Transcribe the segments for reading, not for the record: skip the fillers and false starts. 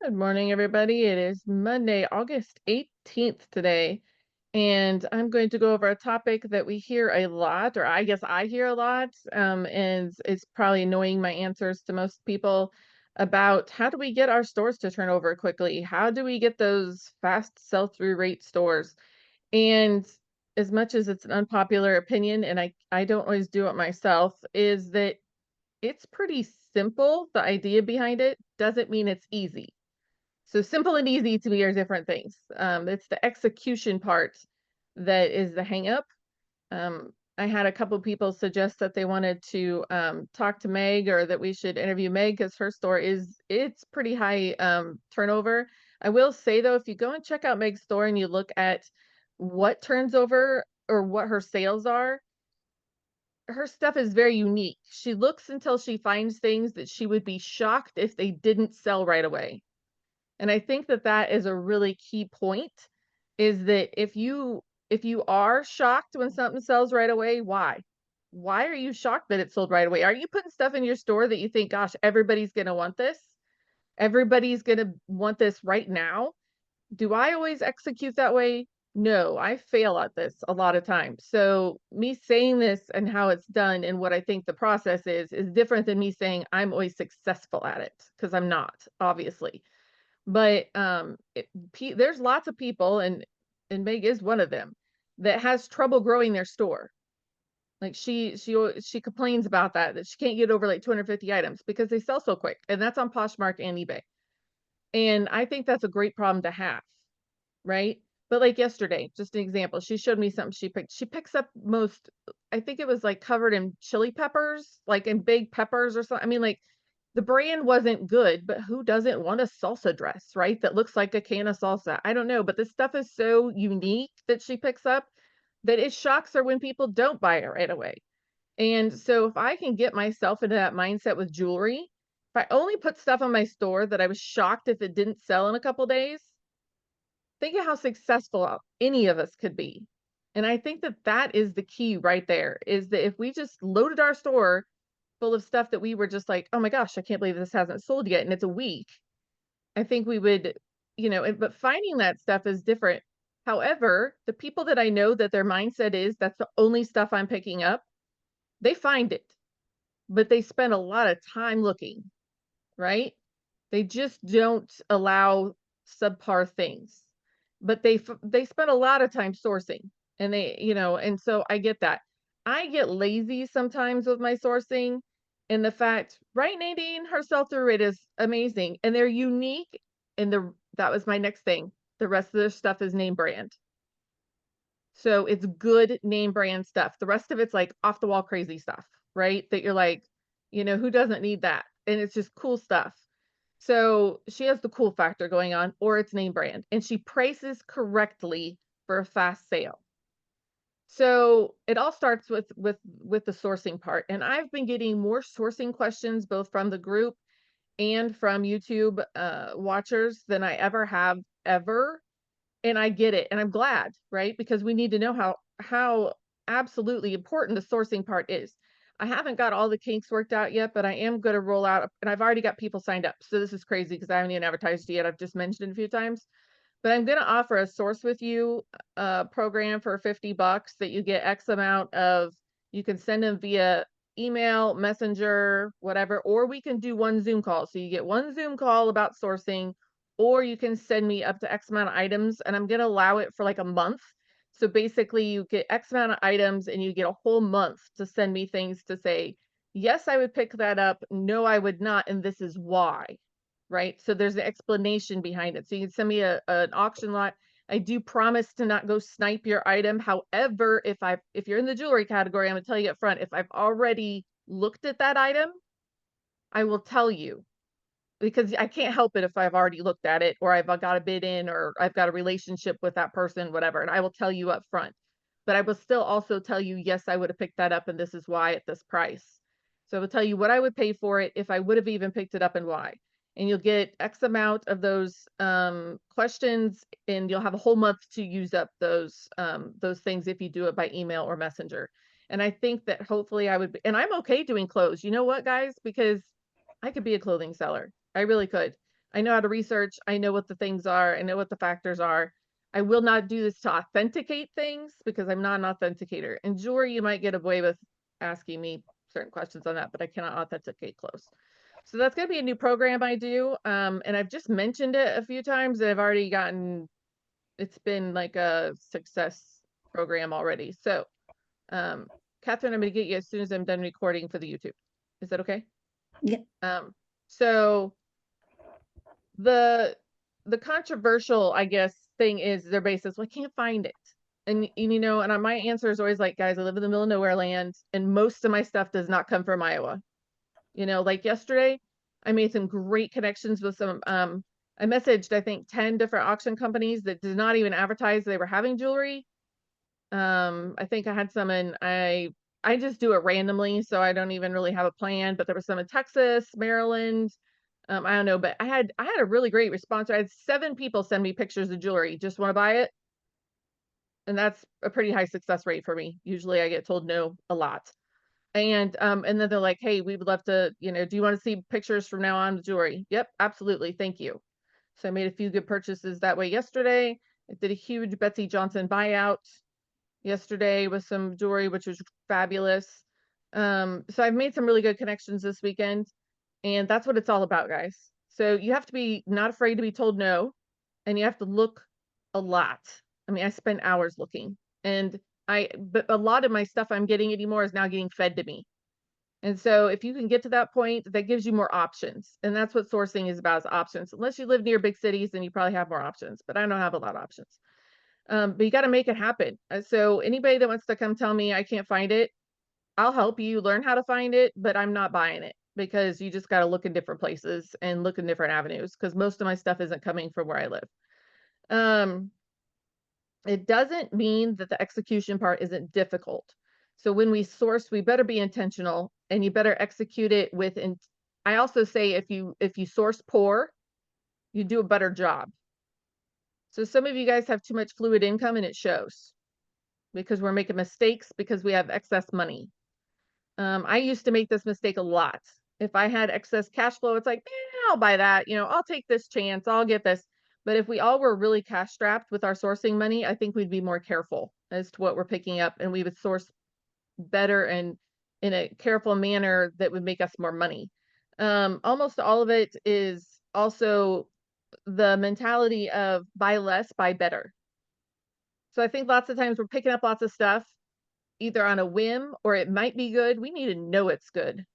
Good morning, everybody. It is Monday, August 18th today, and I'm going to go over a topic that we hear a lot, or I guess I hear a lot, and it's probably annoying my answers to most people about how do we get our stores to turn over quickly? How do we get those fast sell-through rate stores? And as much as it's an unpopular opinion, and I don't always do it myself, is that it's pretty simple. The idea behind it doesn't mean it's easy. So simple and easy to me are different things. It's the execution part that is the hang up. I had a couple people suggest that they wanted to talk to Meg or that we should interview Meg because her store it's pretty high turnover. I will say though, if you go and check out Meg's store and you look at what turns over or what her sales are, her stuff is very unique. She looks until she finds things that she would be shocked if they didn't sell right away. And I think that that is a really key point, is that if you are shocked when something sells right away, why? Why are you shocked that it sold right away? Are you putting stuff in your store that you think, gosh, everybody's gonna want this? Everybody's gonna want this right now? Do I always execute that way? No, I fail at this a lot of times. So me saying this and how it's done and what I think the process is different than me saying I'm always successful at it, because I'm not, obviously. But, there's lots of people, and Meg is one of them, that has trouble growing their store. Like, she complains about that she can't get over, like, 250 items because they sell so quick, and that's on Poshmark and eBay. And I think that's a great problem to have, right? But, like, yesterday, just an example, she showed me something she picked. She picks up most, I think it was, like, covered in chili peppers, like, in big peppers or something. I mean, like, the brand wasn't good, but who doesn't want a salsa dress, right? That looks like a can of salsa. I don't know, but this stuff is so unique that she picks up that it shocks her when people don't buy it right away. And so if I can get myself into that mindset with jewelry, if I only put stuff on my store that I was shocked if it didn't sell in a couple days, think of how successful any of us could be. And I think that that is the key right there, is that if we just loaded our store full of stuff that we were just like, "Oh my gosh, I can't believe this hasn't sold yet, and it's a week." I think we would, but finding that stuff is different. However, the people that I know that their mindset is, "That's the only stuff I'm picking up," they find it, but they spend a lot of time looking, right? They just don't allow subpar things, but they spend a lot of time sourcing, and and so I get that. I get lazy sometimes with my sourcing, and the fact, right, Nadine, her sell-through rate is amazing, and they're unique, and that was my next thing. The rest of their stuff is name brand. So it's good name brand stuff. The rest of it's like off the wall crazy stuff, right? That you're like, who doesn't need that? And it's just cool stuff. So she has the cool factor going on, or it's name brand, and she prices correctly for a fast sale. So it all starts with the sourcing part. And I've been getting more sourcing questions both from the group and from YouTube watchers than I ever have ever. And I get it, and I'm glad, right? Because we need to know how absolutely important the sourcing part is. I haven't got all the kinks worked out yet, but I am gonna roll out, and I've already got people signed up. So this is crazy because I haven't even advertised it yet. I've just mentioned it a few times. But I'm gonna offer a source with you program for $50 that you get X amount of, you can send them via email, messenger, whatever, or we can do one Zoom call. So you get one Zoom call about sourcing, or you can send me up to X amount of items, and I'm gonna allow it for like a month. So basically you get X amount of items and you get a whole month to send me things to say, yes, I would pick that up. No, I would not. And this is why. Right? So there's an explanation behind it. So you can send me an auction lot. I do promise to not go snipe your item. However, if you're in the jewelry category, I'm gonna tell you up front, if I've already looked at that item, I will tell you, because I can't help it if I've already looked at it, or I've got a bid in, or I've got a relationship with that person, whatever, and I will tell you up front. But I will still also tell you, yes, I would have picked that up and this is why at this price. So I will tell you what I would pay for it if I would have even picked it up and why. And you'll get X amount of those questions, and you'll have a whole month to use up those things if you do it by email or messenger. And I think that hopefully I would be, and I'm okay doing clothes. You know what, guys? Because I could be a clothing seller. I really could. I know how to research. I know what the things are. I know what the factors are. I will not do this to authenticate things because I'm not an authenticator. And jewelry, you might get away with asking me certain questions on that, but I cannot authenticate close. So that's going to be a new program I do. And I've just mentioned it a few times and I've already gotten, it's been like a success program already. So, Catherine, I'm going to get you as soon as I'm done recording for the YouTube. Is that okay? Yeah. So the controversial, I guess, thing is their basis. Well, I can't find it. And you know, and my answer is always like, guys, I live in the middle of nowhere land, and most of my stuff does not come from Iowa. You know, like yesterday, I made some great connections with some I messaged, I think, 10 different auction companies that did not even advertise they were having jewelry. I think I had some in I just do it randomly, so I don't even really have a plan, but there was some in Texas, Maryland. I don't know, but I had a really great response. I had 7 people send me pictures of jewelry. Just want to buy it? And that's a pretty high success rate for me. Usually I get told no a lot. And then they're like, "Hey, we would love to, you know, do you want to see pictures from now on of jewelry?" Yep, absolutely. Thank you. So I made a few good purchases that way yesterday. I did a huge Betsy Johnson buyout yesterday with some jewelry, which was fabulous. So I've made some really good connections this weekend, and that's what it's all about, guys. So you have to be not afraid to be told no, and you have to look a lot. I mean, I spend hours looking, and but a lot of my stuff I'm getting anymore is now getting fed to me. And so if you can get to that point, that gives you more options. And that's what sourcing is about, is options. Unless you live near big cities, then you probably have more options, but I don't have a lot of options. But you got to make it happen. So anybody that wants to come tell me I can't find it, I'll help you learn how to find it, but I'm not buying it because you just got to look in different places and look in different avenues because most of my stuff isn't coming from where I live. It doesn't mean that the execution part isn't difficult. So when we source, we better be intentional and you better execute it with, I also say if you source poor, you do a better job. So some of you guys have too much fluid income and it shows because we're making mistakes because we have excess money. I used to make this mistake a lot. If I had excess cash flow, it's like, I'll buy that. You know, I'll take this chance. I'll get this. But if we all were really cash strapped with our sourcing money, I think we'd be more careful as to what we're picking up and we would source better and in a careful manner that would make us more money. Almost all of it is also the mentality of buy less, buy better. So I think lots of times we're picking up lots of stuff either on a whim or it might be good. We need to know it's good.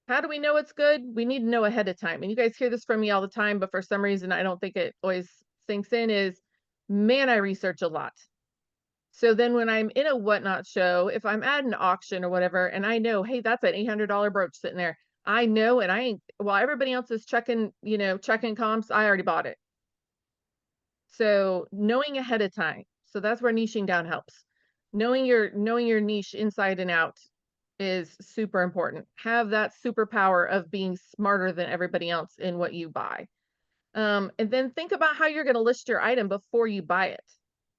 How do we know it's good? We need to know ahead of time. And you guys hear this from me all the time, but for some reason, I don't think it always sinks in is, man, I research a lot. So then when I'm in a whatnot show, if I'm at an auction or whatever, and I know, hey, that's an $800 brooch sitting there. I know, and I ain't, while everybody else is checking, you know, checking comps, I already bought it. So knowing ahead of time. So that's where niching down helps. Knowing your niche inside and out is super important. Have that superpower of being smarter than everybody else in what you buy. And then think about how you're going to list your item before you buy it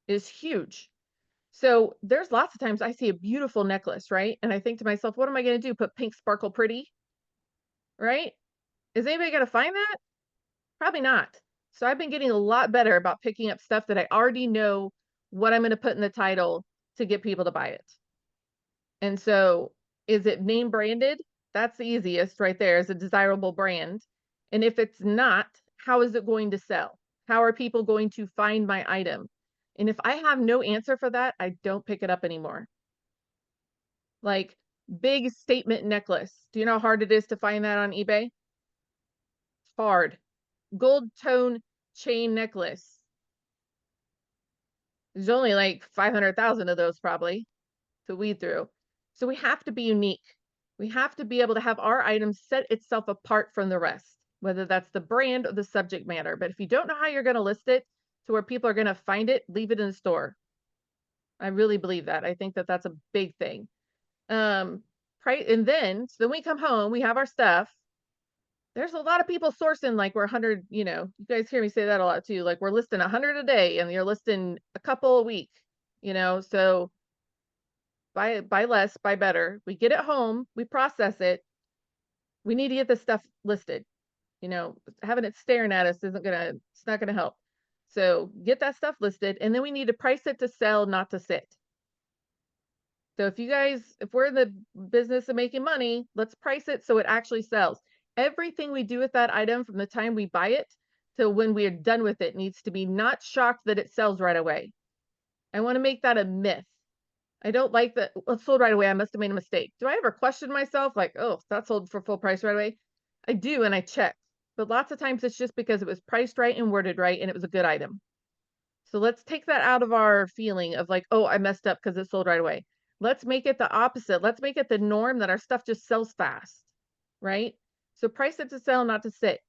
is huge. So there's lots of times I see a beautiful necklace, right? And I think to myself, what am I going to do? Put pink sparkle pretty, right? Is anybody going to find that? Probably not. So I've been getting a lot better about picking up stuff that I already know what I'm going to put in the title to get people to buy it. And so is it name branded? That's the easiest right there, is a desirable brand. And if it's not, how is it going to sell? How are people going to find my item? And if I have no answer for that, I don't pick it up anymore. Like big statement necklace. Do you know how hard it is to find that on eBay? It's hard. Gold tone chain necklace. There's only like 500,000 of those probably to weed through. So we have to be unique. We have to be able to have our item set itself apart from the rest, whether that's the brand or the subject matter. But if you don't know how you're going to list it to where people are going to find it, leave it in the store. I really believe that. I think that that's a big thing. Right. And then, so then we come home, we have our stuff. There's a lot of people sourcing like we're 100, you know, you guys hear me say that a lot too. Like we're listing 100 a day and you're listing a couple a week, you know, so buy less, buy better. We get it home, we process it. We need to get this stuff listed. You know, having it staring at us it's not gonna help. So get that stuff listed, and then we need to price it to sell, not to sit. So if we're in the business of making money, let's price it so it actually sells. Everything we do with that item from the time we buy it to when we are done with it needs to be not shocked that it sells right away. I want to make that a myth. I don't like that. Well, it sold right away. I must have made a mistake. Do I ever question myself like, oh, that sold for full price right away? I do, and I check. But lots of times it's just because it was priced right and worded right and it was a good item. So let's take that out of our feeling of like, oh, I messed up because it sold right away. Let's make it the opposite. Let's make it the norm that our stuff just sells fast, right? So price it to sell, not to sit.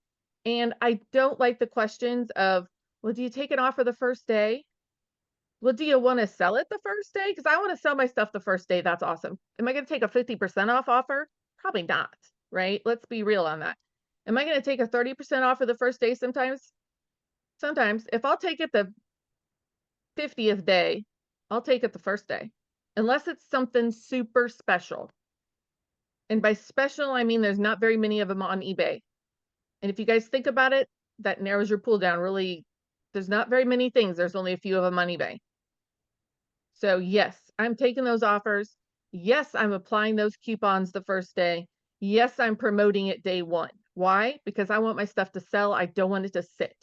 And I don't like the questions of, well, do you take an offer the first day? Well, do you want to sell it the first day? Because I want to sell my stuff the first day. That's awesome. Am I going to take a 50% off offer? Probably not, right? Let's be real on that. Am I going to take a 30% offer the first day sometimes? Sometimes. If I'll take it the 50th day, I'll take it the first day, unless it's something super special. And by special, I mean there's not very many of them on eBay. And if you guys think about it, that narrows your pool down really. There's not very many things. There's only a few of them on eBay. So yes, I'm taking those offers. Yes, I'm applying those coupons the first day. Yes, I'm promoting it day one. Why? Because I want my stuff to sell. I don't want it to sit.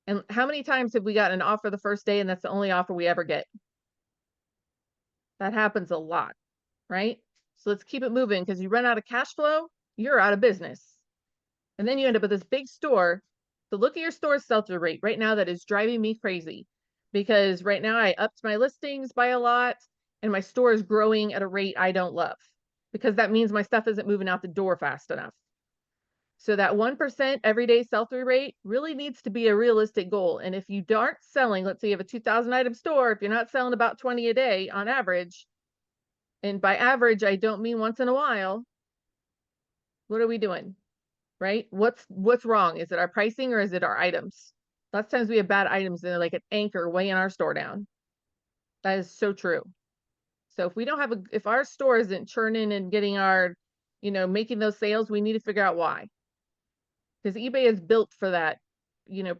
And how many times have we gotten an offer the first day and that's the only offer we ever get? That happens a lot, right? So let's keep it moving because you run out of cash flow, you're out of business. And then you end up with this big store. So look at your store sell-through rate right now. That is driving me crazy because right now I upped my listings by a lot and my store is growing at a rate I don't love because that means my stuff isn't moving out the door fast enough. So that 1% everyday sell-through rate really needs to be a realistic goal. And if you aren't selling, let's say you have a 2,000 item store, if you're not selling about 20 a day on average, and by average, I don't mean once in a while, what are we doing? Right? What's wrong? Is it our pricing or is it our items? Lots of times we have bad items and they're like an anchor weighing our store down. That is so true. So if we don't have if our store isn't churning and getting making those sales, we need to figure out why. Because eBay is built for that,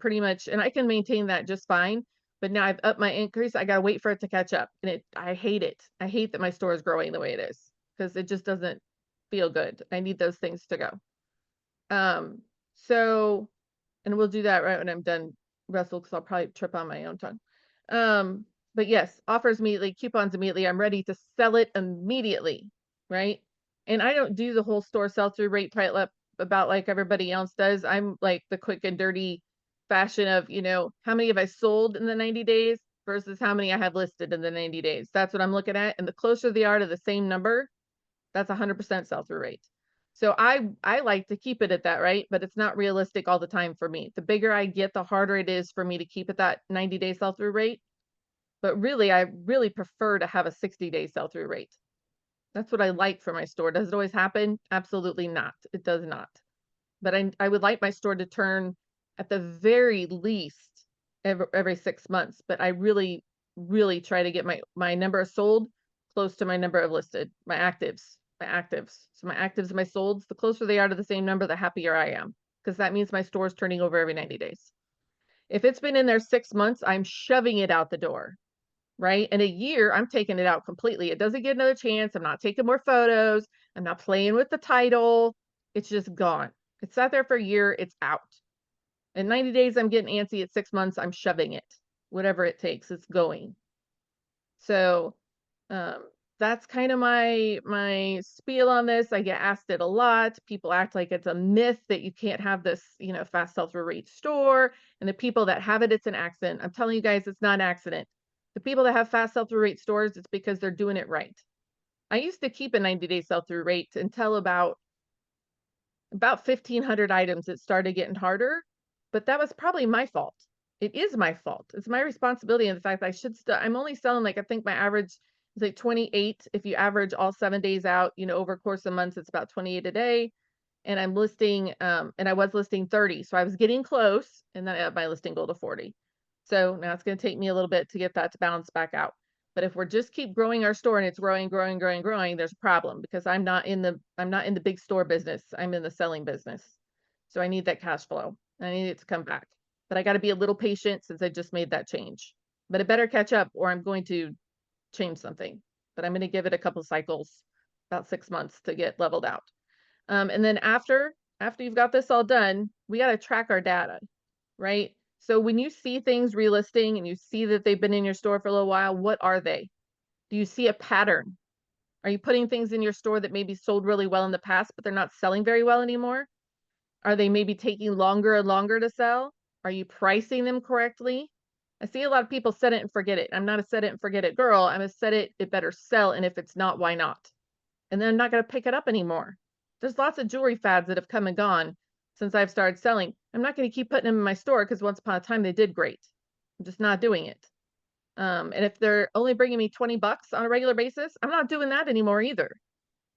pretty much, and I can maintain that just fine. But now I've upped my increase. I gotta wait for it to catch up. And I hate it. I hate that my store is growing the way it is because it just doesn't feel good. I need those things to go. Um, so, and we'll do that right when I'm done, Russell, because I'll probably trip on my own tongue. But yes, offers immediately, coupons immediately. I'm ready to sell it immediately, right? And I don't do the whole store sell-through rate pile up about like everybody else does. I'm like the quick and dirty fashion of, how many have I sold in the 90 days versus how many I have listed in the 90 days. That's what I'm looking at. And the closer they are to the same number, that's 100% sell-through rate. So I like to keep it at that, right? But it's not realistic all the time for me. The bigger I get, the harder it is for me to keep at that 90-day sell-through rate. But really, I really prefer to have a 60-day sell-through rate. That's what I like for my store. Does it always happen? Absolutely not. It does not. But I would like my store to turn at the very least every 6 months. But I really, really try to get my number of sold close to my number of listed, my actives. So my actives and my solds, the closer they are to the same number, the happier I am. Because that means my store is turning over every 90 days. If it's been in there 6 months, I'm shoving it out the door, right? In a year, I'm taking it out completely. It doesn't get another chance. I'm not taking more photos. I'm not playing with the title. It's just gone. It's sat there for a year. It's out. In 90 days, I'm getting antsy. At 6 months, I'm shoving it. Whatever it takes, it's going. So that's kind of my spiel on this. I get asked it a lot. People act like it's a myth that you can't have this, fast sell-through rate store. And the people that have it, it's an accident. I'm telling you guys, it's not an accident. The people that have fast sell-through rate stores, it's because they're doing it right. I used to keep a 90-day sell-through rate until about 1,500 items. It started getting harder, but that was probably my fault. It is my fault. It's my responsibility. And the fact that I'm only selling, like, I think my average is like 28. If you average all 7 days out, over a course of months, it's about 28 a day. And I'm listing, and I was listing 30. So I was getting close, and then I upped my listing goal to 40. So now it's going to take me a little bit to get that to balance back out. But if we're just keep growing our store and it's growing, there's a problem because I'm not in the big store business. I'm in the selling business. So I need that cash flow. I need it to come back. But I got to be a little patient since I just made that change. But it better catch up or I'm going to change something. But I'm going to give it a couple cycles, about 6 months to get leveled out. And then after you've got this all done, we got to track our data, right? So when you see things relisting and you see that they've been in your store for a little while, what are they? Do you see a pattern? Are you putting things in your store that maybe sold really well in the past, but they're not selling very well anymore? Are they maybe taking longer and longer to sell? Are you pricing them correctly? I see a lot of people set it and forget it. I'm not a set it and forget it girl. I'm a set it, it better sell. And if it's not, why not? And then I'm not going to pick it up anymore. There's lots of jewelry fads that have come and gone since I've started selling. I'm not going to keep putting them in my store because once upon a time they did great. I'm just not doing it. And if they're only bringing me 20 bucks on a regular basis, I'm not doing that anymore either,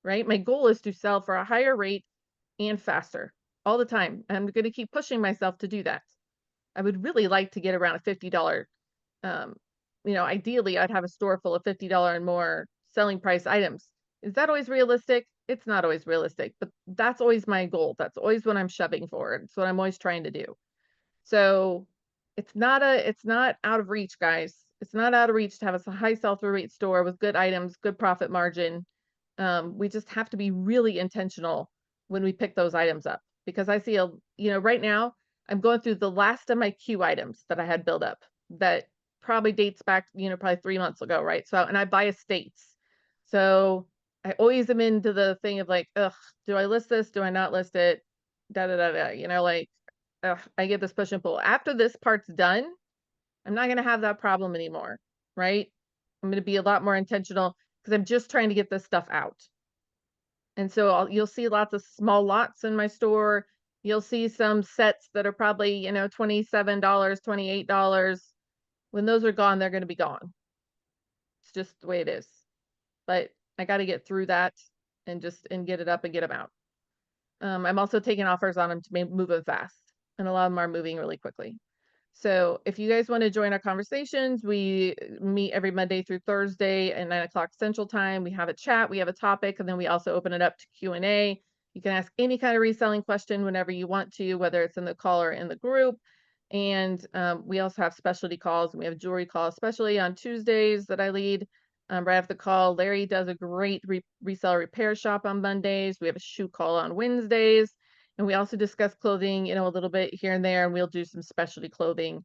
right? My goal is to sell for a higher rate and faster all the time. I'm going to keep pushing myself to do that. I would really like to get around a $50, ideally I'd have a store full of $50 and more selling price items. Is that always realistic? It's not always realistic, but that's always my goal. That's always what I'm shoving for. It's what I'm always trying to do. So it's not out of reach, guys. It's not out of reach to have a high sell-through rate store with good items, good profit margin. We just have to be really intentional when we pick those items up because I see right now I'm going through the last of my queue items that I had built up that probably dates back, probably 3 months ago, right? So, and I buy estates. So I always am into the thing of like, ugh, do I list this? Do I not list it? Da da da da. Like, ugh, I get this push and pull. After this part's done, I'm not going to have that problem anymore, right? I'm going to be a lot more intentional because I'm just trying to get this stuff out. And so you'll see lots of small lots in my store. You'll see some sets that are probably, $27, $28. When those are gone, they're going to be gone. It's just the way it is. But I got to get through that and get it up and get them out. I'm also taking offers on them to move them fast, and a lot of them are moving really quickly. So if you guys want to join our conversations, we meet every Monday through Thursday at 9 o'clock Central Time. We have a chat, we have a topic, and then we also open it up to Q&A. You can ask any kind of reselling question whenever you want to, whether it's in the call or in the group. And we also have specialty calls, and we have jewelry calls, especially on Tuesdays that I lead. Right after the call, Larry does a great reseller repair shop on Mondays. We have a shoe call on Wednesdays. And we also discuss clothing, a little bit here and there, and we'll do some specialty clothing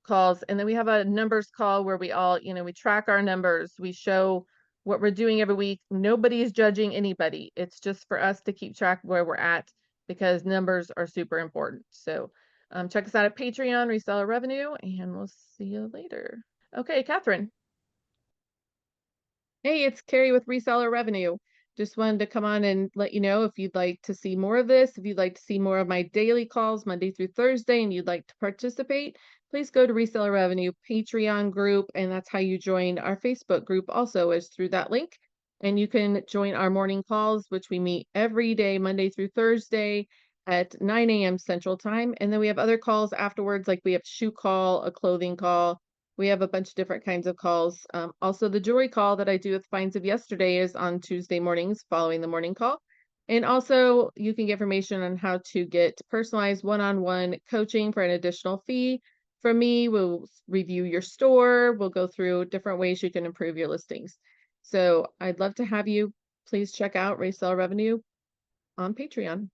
calls. And then we have a numbers call where we all, we track our numbers. We show what we're doing every week. Nobody is judging anybody. It's just for us to keep track of where we're at because numbers are super important. So check us out at Patreon, Reseller Revenue, and we'll see you later. Okay, Catherine. Hey, it's Carrie with Reseller Revenue. Just wanted to come on and let you know if you'd like to see more of this, if you'd like to see more of my daily calls Monday through Thursday and you'd like to participate, please go to Reseller Revenue Patreon group, and that's how you join our Facebook group also is through that link. And you can join our morning calls, which we meet every day, Monday through Thursday at 9 a.m. Central Time. And then we have other calls afterwards, like we have a shoe call, a clothing call. We have a bunch of different kinds of calls. Also, the jewelry call that I do with Finds of Yesterday is on Tuesday mornings following the morning call. And also, you can get information on how to get personalized one-on-one coaching for an additional fee. From me, we'll review your store. We'll go through different ways you can improve your listings. So I'd love to have you. Please check out Reseller Revenue on Patreon.